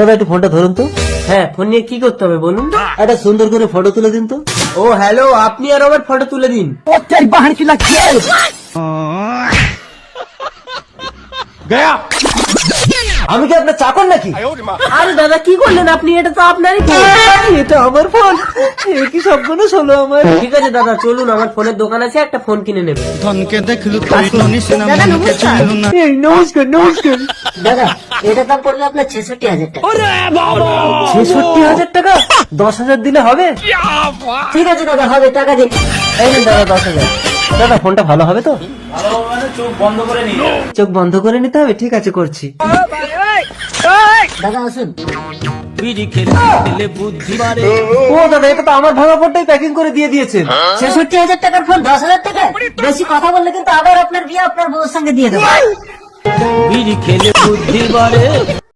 দাদা একটু ফোনটা ধরুন তো। হ্যাঁ, ফোন নিয়ে কি করতে হবে বলুন। একটা সুন্দর করে ফটো তুলে দিন তো। ও হ্যালো, আপনি আর আমার ফটো তুলে দিন। আমি কি আপনার চাকর নাকি? আরে দাদা কি করলেন আপনি? এটা তো আপনারই ফোন। এটা আমার ফোন, কি সর্বনাশ হলো আমার। ঠিক আছে দাদা, চলুন, আমার ফোনের দোকান আছে, একটা ফোন কিনে নেবেন। ধনকে দেখলু তুই ননিসিনা মনকে চিনলু না। এই নমস্কার নমস্কার। দাদা এটা দাম পড়বে আপনার 66,000 টাকা। 66,000 টাকা? 10,000 দিলে হবে? ঠিক আছে দাদা, হবে, টাকা দিন। এই নিন দাদা 10,000। দাদা ফোনটা ভালো হবে তো? চোখ বন্ধ করে নিতে হবে? ঠিক আছে, করছি। দাদা আসুন। ও দাদা, এটা তো আমার ভাঙা ফোনটাই প্যাকিং করে দিয়ে দিয়েছেন। 66,000 টাকার ফোন 10,000 টাকা? বেশি কথা বললে কিন্তু আবার আপনার বিয়ে আপনার বউর সঙ্গে দিয়ে দেবো।